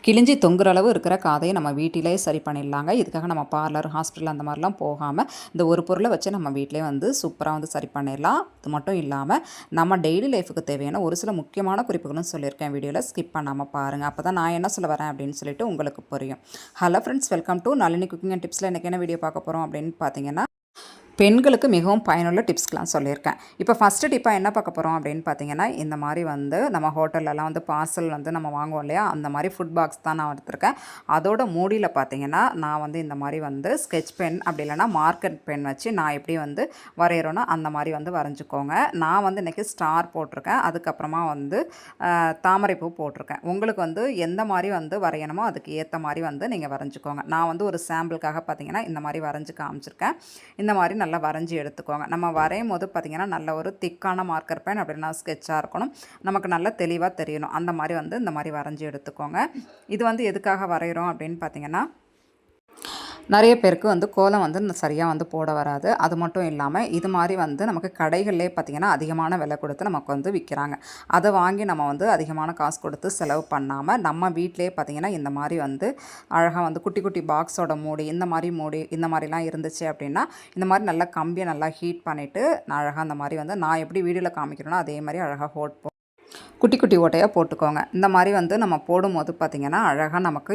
கிழிஞ்சி தொங்குற அளவு இருக்கிற காதையை நம்ம வீட்டிலே சரி பண்ணிடலாங்க. இதுக்காக நம்ம பார்லர், ஹாஸ்பிட்டல் அந்த மாதிரிலாம் போகாமல் இந்த ஒரு பொருளை வச்சு நம்ம வீட்டிலே வந்து சூப்பராக வந்து சரி பண்ணிடலாம். இது மட்டும் இல்லாமல் நம்ம டெய்லி லைஃபுக்கு தேவையான ஒரு சில முக்கியமான குறிப்புகளும் சொல்லியிருக்கேன். வீடியோவில் ஸ்கிப் பண்ணாமல் பாருங்கள். அப்போ தான் நான் என்ன சொல்ல வரேன் அப்படின்னு சொல்லிட்டு உங்களுக்கு புரியும். Hello friends, welcome to Nalini cooking and டிப்ஸில் எனக்கு என்ன வீடியோ பார்க்க போகிறோம் அப்படின்னு பார்த்தீங்கன்னா, பெண்களுக்கு மிகவும் பயனுள்ள டிப்ஸ்லாம் சொல்லியிருக்கேன். இப்போ ஃபஸ்ட்டு டிப்பாக என்ன பார்க்க போகிறோம் அப்படின்னு பார்த்தீங்கன்னா, இந்த மாதிரி வந்து நம்ம ஹோட்டல்லலாம் வந்து பார்சல் வந்து நம்ம வாங்குவோம் இல்லையா, அந்த மாதிரி ஃபுட் பாக்ஸ் தான் நான் எடுத்திருக்கேன். அதோட மூடியில் பார்த்தீங்கன்னா, நான் வந்து இந்த மாதிரி வந்து ஸ்கெட்ச் பென் அப்படி இல்லைனா மார்க்கர் பென் வச்சு நான் எப்படி வந்து வரைகிறோன்னா அந்த மாதிரி வந்து வரைஞ்சிக்கோங்க. நான் வந்து இன்றைக்கி ஸ்டார் போட்டிருக்கேன், அதுக்கப்புறமா வந்து தாமரைப்பூ போட்டிருக்கேன். உங்களுக்கு வந்து எந்த மாதிரி வந்து வரையணுமோ அதுக்கு ஏற்ற மாதிரி வந்து நீங்கள் வரைஞ்சிக்கோங்க. நான் வந்து ஒரு சாம்பிளுக்காக பார்த்தீங்கன்னா இந்த மாதிரி வரைஞ்சி காமிச்சிருக்கேன். இந்த மாதிரி நல்லா வரைஞ்சி எடுத்துக்கோங்க. நம்ம வரையும் போது பார்த்திங்கன்னா நல்ல ஒரு திக்கான மார்க்கர் பென் அப்படின்னா ஸ்கெட்சாக இருக்கணும், நமக்கு நல்லா தெளிவாக தெரியணும். அந்த மாதிரி வந்து இந்த மாதிரி வரைஞ்சி எடுத்துக்கோங்க. இது வந்து எதுக்காக வரைகிறோம் அப்படின்னு பார்த்திங்கன்னா, நிறைய பேருக்கு வந்து கோலம் வந்து சரியாக வந்து போட வராது. அது மட்டும் இல்லாமல் இது மாதிரி வந்து நமக்கு கடைகள்லேயே பார்த்திங்கன்னா அதிகமான விலை கொடுத்து நமக்கு வந்து விற்கிறாங்க. அதை வாங்கி நம்ம வந்து அதிகமான காசு கொடுத்து செலவு பண்ணாமல் நம்ம வீட்டிலே பார்த்திங்கன்னா இந்த மாதிரி வந்து அழகாக வந்து குட்டி குட்டி பாக்ஸோட மூடி இந்த மாதிரிலாம் இருந்துச்சு அப்படின்னா, இந்த மாதிரி நல்லா கம்பியை நல்லா ஹீட் பண்ணிவிட்டு நான் அழகாக அந்த மாதிரி வந்து நான் எப்படி வீடியோவில் காமிக்கிறேனோ அதே மாதிரி அழகாக குட்டி குட்டி ஓட்டையாக போட்டுக்கோங்க. இந்த மாதிரி வந்து நம்ம போடும்போது பார்த்திங்கன்னா அழகாக நமக்கு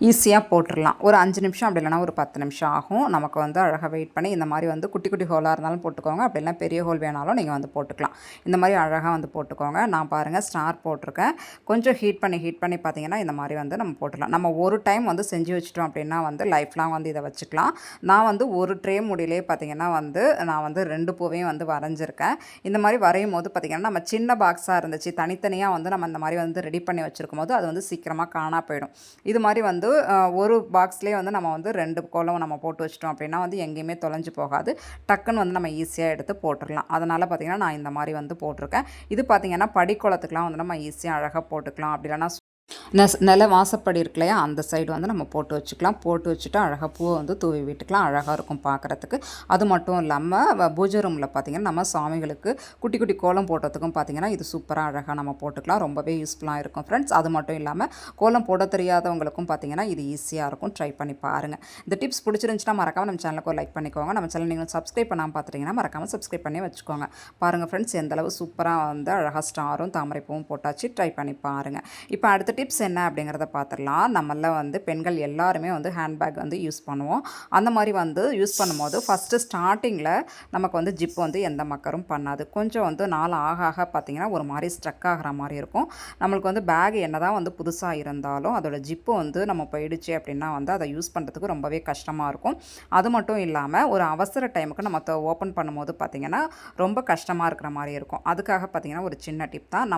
ஈஸியாக போட்டுடலாம். ஒரு 5 நிமிஷம் அப்படி இல்லைனா ஒரு 10 நிமிஷம் ஆகும். நமக்கு வந்து அழகாக வெயிட் பண்ணி இந்த மாதிரி வந்து குட்டி குட்டி ஹோலாக இருந்தாலும் போட்டுக்கோங்க, அப்படி இல்லைனா பெரிய ஹோல் வேணாலும் நீங்கள் வந்து போட்டுக்கலாம். இந்த மாதிரி அழகாக வந்து போட்டுக்கோங்க. நான் பாருங்கள் ஸ்டார் போட்டிருக்கேன். கொஞ்சம் ஹீட் பண்ணி பார்த்திங்கன்னா இந்த மாதிரி வந்து நம்ம போட்டுடலாம். நம்ம ஒரு டைம் வந்து செஞ்சு வச்சிட்டோம் அப்படின்னா வந்து லைஃப் லாங் வந்து இதை வச்சுக்கலாம். நான் வந்து ஒரு ட்ரே முடியிலே பார்த்திங்கன்னா வந்து நான் வந்து 2 பூவையும் வந்து வரைஞ்சிருக்கேன். இந்த மாதிரி வரையும் போது பார்த்திங்கன்னா நம்ம சின்ன பாக்ஸாக இருந்துச்சு, தனித்தனியாக வந்து நம்ம இந்த மாதிரி வந்து ரெடி பண்ணி வச்சுருக்கும் போது அது வந்து சீக்கிரமாக காணா போயிடும். இது மாதிரி வந்து ஒரு பாக்ஸ்லேயே வந்து நம்ம வந்து 2 கோலம் நம்ம போட்டு வச்சிட்டோம் அப்படின்னா வந்து எங்கேயுமே தொலைஞ்சு போகாது. டக்குன்னு வந்து நம்ம ஈஸியாக எடுத்து போட்டுடலாம். அதனால் பார்த்திங்கன்னா நான் இந்த மாதிரி வந்து போட்டிருக்கேன். இது பார்த்திங்கன்னா படிக்கோலத்துக்குலாம் வந்து நம்ம ஈஸியாக அழகாக போட்டுக்கலாம். அப்படி இல்லைனா நில வாசப்படி இருக்கு இல்லையா, அந்த சைடு வந்து நம்ம போட்டு வச்சுக்கலாம். போட்டு வச்சுட்டு அழகாக பூவை வந்து தூவி விட்டுக்கலாம். அழகாக இருக்கும் பார்க்குறதுக்கு. அது மட்டும் இல்லாமல் பூஜை ரூமில் பார்த்திங்கன்னா நம்ம சாமிகளுக்கு குட்டி குட்டி கோலம் போடுறதுக்கும் பார்த்திங்கன்னா இது சூப்பராக அழகாக நம்ம போட்டுக்கலாம். ரொம்பவே யூஸ்ஃபுல்லாக இருக்கும் ஃப்ரெண்ட்ஸ். அது மட்டும் இல்லாமல் கோலம் போட தெரியாதவங்களுக்கும் பார்த்திங்கன்னா இது ஈஸியாக இருக்கும். ட்ரை பண்ணி பாருங்கள். இந்த டிப்ஸ் பிடிச்சிருந்துச்சுன்னா மறக்காமல் நம்ம சேனலுக்கு ஒரு லைக் பண்ணிக்கோங்க. நம்ம சேனல் நீங்கள் சப்ஸ்கிரைப் பண்ணாமல் பார்த்துட்டிங்கன்னா மறக்காமல் சப்ஸ்கிரைப் பண்ணி வச்சுக்கோங்க. பாருங்கள் ஃப்ரெண்ட்ஸ், எந்தளவு சூப்பராக வந்து அழகாக ஸ்டாரும் தாமரைப்பூவும் போட்டாச்சு. ட்ரை பண்ணி பாருங்கள். இப்போ அடுத்த டிப்ஸ் என்ன அப்படிங்கிறத பார்த்துடலாம். நம்மள வந்து பெண்கள் எல்லாருமே வந்து ஹேண்ட்பேக் வந்து யூஸ் பண்ணுவோம். அந்த மாதிரி வந்து யூஸ் பண்ணும்போது ஃபஸ்ட்டு ஸ்டார்டிங்கில் நமக்கு வந்து ஜிப் வந்து எந்த மக்கரும் பண்ணாது. கொஞ்சம் வந்து நாள் ஆக ஆக பார்த்திங்கன்னா ஒரு மாதிரி ஸ்ட்ரக் ஆகிற மாதிரி இருக்கும். நம்மளுக்கு வந்து பேக் என்ன தான் வந்து புதுசாக இருந்தாலும் அதோட ஜிப்பு வந்து நம்ம போயிடுச்சு அப்படின்னா வந்து அதை யூஸ் பண்ணுறதுக்கு ரொம்பவே கஷ்டமாக இருக்கும். அது மட்டும் இல்லாமல் ஒரு அவசர டைமுக்கு நம்ம ஓப்பன் பண்ணும்போது பார்த்திங்கன்னா ரொம்ப கஷ்டமாக இருக்கிற மாதிரி இருக்கும். அதுக்காக பார்த்திங்கன்னா ஒரு சின்ன டிப் தான்.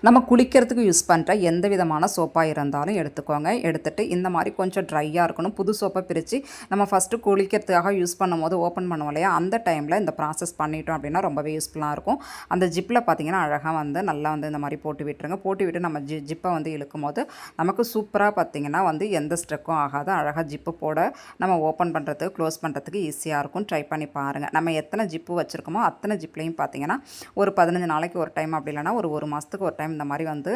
நம்ம குளிக்கிறதுக்கு யூஸ் பண்ணுற எந்த விதமான சோப்பாக இருந்தாலும் எடுத்துக்கோங்க. எடுத்துகிட்டு இந்த மாதிரி கொஞ்சம் ட்ரையாக இருக்கணும். புது சோப்பை பிரித்து நம்ம ஃபஸ்ட்டு குளிக்கிறதுக்காக யூஸ் பண்ணும்போது ஓப்பன் பண்ணுவோம் இல்லையா, அந்த டைமில் இந்த ப்ராசஸ் பண்ணிட்டோம் அப்படின்னா ரொம்பவே யூஸ்ஃபுல்லாக இருக்கும். அந்த ஜிப்பில் பார்த்திங்கன்னா அழகாக வந்து நல்லா வந்து இந்த மாதிரி போட்டு விட்டுருங்க. போட்டு விட்டு நம்ம ஜிப்பை வந்து இழுக்கும் போது நமக்கு சூப்பராக பார்த்திங்கன்னா வந்து எந்த ஸ்ட்ரெக்கும் ஆகாது. அழகாக ஜிப்பு போட நம்ம ஓப்பன் பண்ணுறதுக்கு க்ளோஸ் பண்ணுறதுக்கு ஈஸியாக இருக்கும். ட்ரை பண்ணி பாருங்கள். நம்ம எத்தனை ஜிப்பு வச்சுருக்கோமோ அத்தனை ஜிப்லேயும் பார்த்திங்கன்னா ஒரு 15 நாளைக்கு ஒரு டைம் அப்படி இல்லைனா ஒரு மாதத்துக்கு ஒரு டைம் இந்த மாதிரி வந்து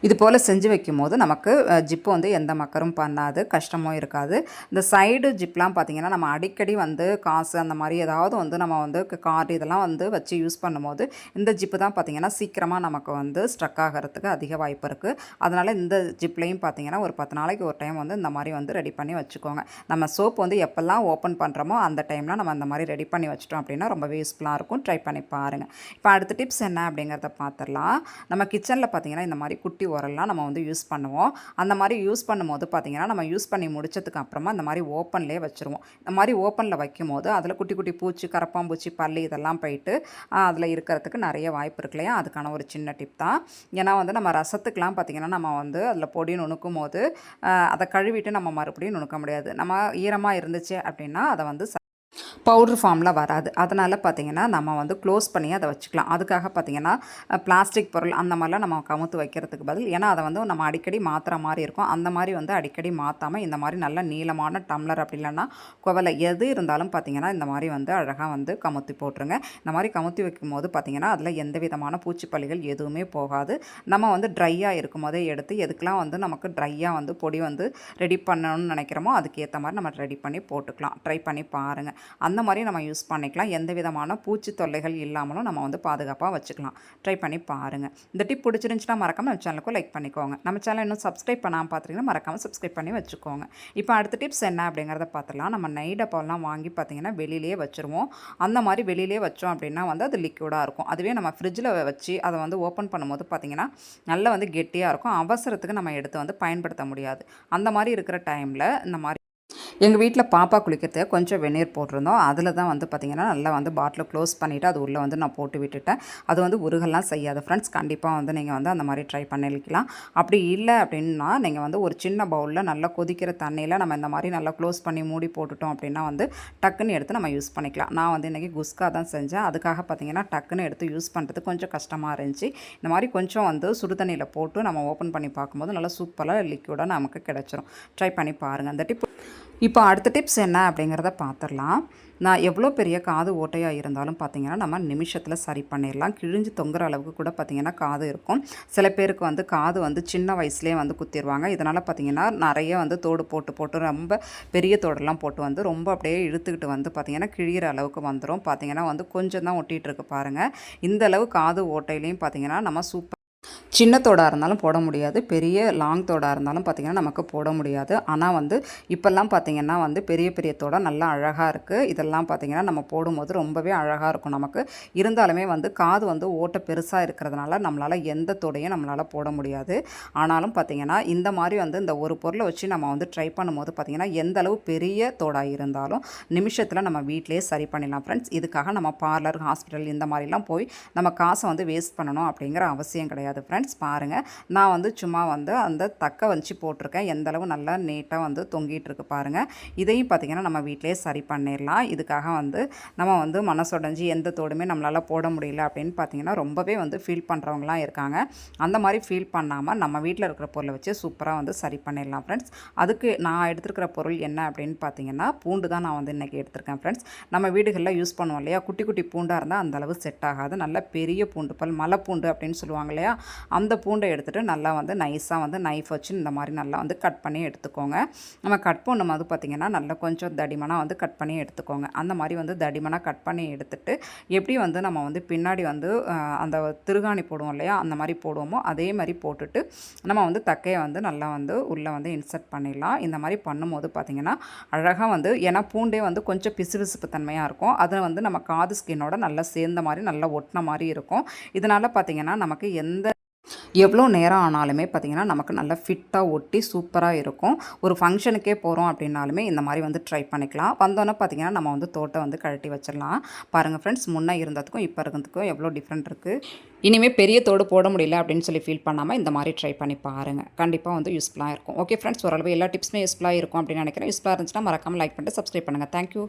இது போல் செஞ்சு வைக்கும்போது நமக்கு ஜிப்பு வந்து எந்த மக்கரும் பண்ணாது, கஷ்டமும் இருக்காது. இந்த சைடு ஜிப்லாம் பார்த்திங்கன்னா நம்ம அடிக்கடி வந்து காசு அந்த மாதிரி ஏதாவது வந்து நம்ம வந்து கார்டு இதெல்லாம் வந்து வச்சு யூஸ் பண்ணும்போது இந்த ஜிப்பு தான் பார்த்திங்கன்னா சீக்கிரமாக நமக்கு வந்து ஸ்ட்ரக் ஆகிறதுக்கு அதிக வாய்ப்பு இருக்குது. அதனால் இந்த ஜிப்லேயும் பார்த்திங்கன்னா ஒரு 10 நாளைக்கு ஒரு டைம் வந்து இந்த மாதிரி வந்து ரெடி பண்ணி வச்சுக்கோங்க. நம்ம சோப் வந்து எப்போல்லாம் ஓப்பன் பண்ணுறோமோ அந்த டைமில் நம்ம அந்த மாதிரி ரெடி பண்ணி வச்சிட்டோம் அப்படின்னா ரொம்பவே யூஸ்ஃபுல்லாக இருக்கும். ட்ரை பண்ணி பாருங்கள். இப்போ அடுத்த டிப்ஸ் என்ன அப்படிங்கிறத பார்த்துடலாம். நம்ம கிச்சனில் பார்த்திங்கன்னா இந்த மாதிரி குட்டி உரல்லாம் நம்ம வந்து யூஸ் பண்ணுவோம். அந்த மாதிரி யூஸ் பண்ணும்போது பார்த்திங்கன்னா நம்ம யூஸ் பண்ணி முடிச்சதுக்கு அப்புறமா இந்த மாதிரி ஓப்பன்லேயே வச்சுருவோம். இந்த மாதிரி ஓப்பனில் வைக்கும்போது அதில் குட்டி குட்டி பூச்சி, கரப்பாம்பூச்சி, பல்லி இதெல்லாம் போயிட்டு அதில் இருக்கிறதுக்கு நிறைய வாய்ப்பு இருக்கு இல்லையா, அதுக்கான ஒரு சின்ன டிப் தான். ஏன்னா வந்து நம்ம ரசத்துக்கெலாம் பார்த்திங்கன்னா நம்ம வந்து அதில் பொடி நுணுக்கும் போது அதை கழுவிட்டு நம்ம மறுபடியும் நுணுக்க முடியாது. நம்ம ஈரமாக இருந்துச்சு அப்படின்னா அதை வந்து பவுட்ரு ஃபார்மில் வராது. அதனால் பார்த்திங்கன்னா நம்ம வந்து க்ளோஸ் பண்ணி அதை வச்சுக்கலாம். அதுக்காக பார்த்திங்கன்னா பிளாஸ்டிக் பொருள் அந்த மாதிரிலாம் நம்ம கமுத்து வைக்கிறதுக்கு பதில், ஏன்னா அதை வந்து நம்ம அடிக்கடி மாற்றுற மாதிரி இருக்கும். அந்த மாதிரி வந்து அடிக்கடி மாற்றாமல் இந்த மாதிரி நல்ல நீளமான டம்ளர் அப்படி இல்லைன்னா குவளை எது இருந்தாலும் பார்த்திங்கன்னா இந்த மாதிரி வந்து அழகாக வந்து கமுத்தி போட்டுருங்க. இந்த மாதிரி கமுத்தி வைக்கும்போது பார்த்திங்கன்னா அதில் எந்த விதமான பூச்சிப்பள்ளிகள் எதுவுமே போகாது. நம்ம வந்து ட்ரையாக இருக்கும் போதே எடுத்து எதுக்கெலாம் வந்து நமக்கு ட்ரையாக வந்து பொடி வந்து ரெடி பண்ணணும்னு நினைக்கிறோமோ அதுக்கேற்ற மாதிரி நம்ம ரெடி பண்ணி போட்டுக்கலாம். ட்ரை பண்ணி பாருங்கள். அந்த மாதிரி நம்ம யூஸ் பண்ணிக்கலாம். எந்த விதமான பூச்சி தொல்லைகள் இல்லாமலும் நம்ம வந்து பாதுகாப்பாக வச்சுக்கலாம். ட்ரை பண்ணி பாருங்கள். இந்த டிப் பிடிச்சிருந்துச்சுன்னா மறக்காமல் நம்ம சேனலுக்கும் லைக் பண்ணிக்கோங்க. நம்ம சேனல் இன்னும் சப்ஸ்கிரைப் பண்ணாமல் பார்த்துட்டிங்கன்னா மறக்காமல் சப்ஸ்கிரைப் பண்ணி வச்சுக்கோங்க. இப்போ அடுத்த டிப்ஸ் என்ன அப்படிங்கிறத பார்த்துலாம். நம்ம நெய் டப்பாலாம் வாங்கி பார்த்திங்கன்னா வெளியிலேயே வச்சுருவோம். அந்த மாதிரி வெளியிலே வச்சோம் அப்படின்னா வந்து அது லிக்விடாக இருக்கும். அதுவே நம்ம ஃப்ரிட்ஜில் வச்சு அதை வந்து ஓப்பன் பண்ணும்போது பார்த்திங்கன்னா நல்லா வந்து கெட்டியாக இருக்கும். அவசரத்துக்கு நம்ம எடுத்து வந்து பயன்படுத்த முடியாது. அந்த மாதிரி இருக்கிற டைமில் இந்த மாதிரி எங்கள் வீட்டில் பாப்பா குளிக்கிறதுக்கு கொஞ்சம் வெந்நீர் போட்டிருந்தோம். அதில் தான் வந்து பார்த்திங்கன்னா நல்லா வந்து பாட்டிலை க்ளோஸ் பண்ணிவிட்டு அது உள்ளே வந்து நான் போட்டு விட்டுட்டேன். அது வந்து உருகலாம் செய்யாது ஃப்ரெண்ட்ஸ். கண்டிப்பாக வந்து நீங்கள் வந்து அந்த மாதிரி ட்ரை பண்ணிக்கலாம். அப்படி இல்லை அப்படின்னா நீங்கள் வந்து ஒரு சின்ன பவுலில் நல்லா கொதிக்கிற தண்ணியில் நம்ம இந்த மாதிரி நல்லா க்ளோஸ் பண்ணி மூடி போட்டுட்டோம் அப்படின்னா வந்து டக்குன்னு எடுத்து நம்ம யூஸ் பண்ணிக்கலாம். நான் வந்து இன்றைக்கி குஸ்கா தான் செஞ்சேன். அதுக்காக பார்த்திங்கன்னா டக்குன்னு எடுத்து யூஸ் பண்ணுறது கொஞ்சம் கஷ்டமாக இருந்துச்சு. இந்த மாதிரி கொஞ்சம் வந்து சுடுதண்ணியில் போட்டு நம்ம ஓப்பன் பண்ணி பார்க்கும்போது நல்லா சூப்பராக லிக்விடாக நமக்கு கிடச்சிரும். ட்ரை பண்ணி பாருங்கள். அந்த டிப் இப்போ அடுத்த டிப்ஸ் என்ன அப்படிங்கிறத பார்த்துடலாம். நான் எவ்வளோ பெரிய காது ஓட்டையாக இருந்தாலும் பார்த்திங்கன்னா நம்ம நிமிஷத்தில் சரி பண்ணிடலாம். கிழிஞ்சு தொங்குற அளவுக்கு கூட பார்த்திங்கன்னா காது இருக்கும். சில பேருக்கு வந்து காது வந்து சின்ன வயசுலேயே வந்து குத்திடுவாங்க. இதனால் பார்த்திங்கன்னா நிறைய வந்து தோடு போட்டு ரொம்ப பெரிய தோடெல்லாம் போட்டு வந்து ரொம்ப அப்படியே இழுத்துக்கிட்டு வந்து பார்த்திங்கன்னா கிழிகிற அளவுக்கு வந்துடும். பார்த்திங்கன்னா வந்து கொஞ்சம் தான் ஒட்டிகிட்டு பாருங்கள். இந்த அளவு காது ஓட்டையிலையும் பார்த்திங்கன்னா நம்ம சின்ன தோடாக இருந்தாலும் போட முடியாது. பெரிய லாங் தோடாக இருந்தாலும் பார்த்திங்கன்னா நமக்கு போட முடியாது. ஆனால் வந்து இப்போல்லாம் பார்த்திங்கன்னா வந்து பெரிய பெரிய தோடை நல்லா அழகாக இருக்குது. இதெல்லாம் பார்த்திங்கன்னா நம்ம போடும்போது ரொம்பவே அழகாக இருக்கும் நமக்கு. இருந்தாலுமே வந்து காது வந்து ஓட்டை பெருசாக இருக்கிறதுனால நம்மளால் எந்த தோடையும் நம்மளால் போட முடியாது. ஆனாலும் பார்த்திங்கன்னா இந்த மாதிரி வந்து இந்த ஒரு பொருளை வச்சு நம்ம வந்து ட்ரை பண்ணும்போது பார்த்திங்கன்னா எந்த அளவு பெரிய தோடாக இருந்தாலும் நிமிஷத்தில் நம்ம வீட்டிலேயே சரி பண்ணிடலாம் ஃப்ரெண்ட்ஸ். இதுக்காக நம்ம பார்லர், ஹாஸ்பிட்டல் இந்த மாதிரிலாம் போய் நம்ம காசை வந்து வேஸ்ட் பண்ணணும் அப்படிங்கிற அவசியம் கிடையாது ஃப்ரெண்ட்ஸ். பாருங்கள், நான் வந்து சும்மா வந்து அந்த தக்க வச்சு போட்டிருக்கேன். எந்த அளவு நல்லா நீட்டாக வந்து தொங்கிட்டு இருக்கு பாருங்கள். இதையும் பார்த்திங்கன்னா நம்ம வீட்டிலே சரி பண்ணிடலாம். இதுக்காக வந்து நம்ம வந்து மனசுடைஞ்சு எந்த தோடுமே நம்மளால் போட முடியல அப்படின்னு பார்த்திங்கன்னா ரொம்பவே வந்து ஃபீல் பண்ணுறவங்களாம் இருக்காங்க. அந்த மாதிரி ஃபீல் பண்ணாமல் நம்ம வீட்டில் இருக்கிற பொருளை வச்சு சூப்பராக வந்து சரி பண்ணிடலாம் ஃப்ரெண்ட்ஸ். அதுக்கு நான் எடுத்துருக்கிற பொருள் என்ன அப்படின்னு பார்த்திங்கன்னா பூண்டு தான் நான் வந்து இன்றைக்கி எடுத்திருக்கேன் ஃப்ரெண்ட்ஸ். நம்ம வீடுகளில் யூஸ் பண்ணுவோம் இல்லையா, குட்டி குட்டி பூண்டாக இருந்தால் அந்தளவு செட் ஆகாது. நல்ல பெரிய பூண்டு பல் மலை பூண்டு அப்படின்னு சொல்லுவாங்க இல்லையா, அந்த பூண்டை எடுத்துகிட்டு நல்லா வந்து நைஸாக வந்து நைஃப் வச்சு இந்த மாதிரி நல்லா வந்து கட் பண்ணி எடுத்துக்கோங்க. நம்ம கட் பண்ணும்போது பார்த்திங்கன்னா நல்லா கொஞ்சம் தடிமனாக வந்து கட் பண்ணி எடுத்துக்கோங்க. அந்த மாதிரி வந்து தடிமனாக கட் பண்ணி எடுத்துகிட்டு எப்படி வந்து நம்ம வந்து பின்னாடி வந்து அந்த திருகாணி போடுவோம் இல்லையா, அந்த மாதிரி போடுவோமோ அதே மாதிரி போட்டுட்டு நம்ம வந்து தக்கையை வந்து நல்லா வந்து உள்ளே வந்து இன்சர்ட் பண்ணிடலாம். இந்த மாதிரி பண்ணும்போது பார்த்திங்கன்னா அழகாக வந்து, ஏன்னா பூண்டே வந்து கொஞ்சம் பிசுபிசுப்பு தன்மையாக இருக்கும். அதை வந்து நம்ம காது ஸ்கின்னோட நல்லா சேர்ந்த மாதிரி நல்லா ஒட்டின மாதிரி இருக்கும். இதனால் பார்த்திங்கன்னா நமக்கு எவ்வளோ நேரம் ஆனாலுமே பார்த்திங்கன்னா நமக்கு நல்லா ஃபிட்டாக ஒட்டி சூப்பராக இருக்கும். ஒரு ஃபங்க்ஷனுக்கே போகிறோம் அப்படின்னாலுமே இந்த மாதிரி வந்து ட்ரை பண்ணிக்கலாம். வந்தோன்னே பார்த்திங்கன்னா நம்ம வந்து தோட்டை வந்து கழட்டி வச்சிடலாம். பாருங்கள் ஃப்ரெண்ட்ஸ், முன்னே இருந்ததுக்கும் இப்போ இருக்கிறதுக்கும் எவ்வளோ டிஃப்ரெண்ட் இருக்குது. இனிமேல் பெரிய தோடு போட முடியல அப்படின்னு சொல்லி ஃபீல் பண்ணாமல் இந்த மாதிரி ட்ரை பண்ணி பாருங்கள். கண்டிப்பாக வந்து யூஸ்ஃபுல்லாக இருக்கும். ஓகே ஃப்ரெண்ட்ஸ், ஓரளவு எல்லா டிப்ஸுமே யூஸ்ஃபுல்லாக இருக்கும் அப்படின்னு நினைக்கிறேன். யூஸ்ஃபுல்லாக இருந்துச்சுன்னா மறக்காமல் லைக் பண்ணிட்டு சப்ஸ்கிரைப் பண்ணுங்கள். தேங்க்யூ.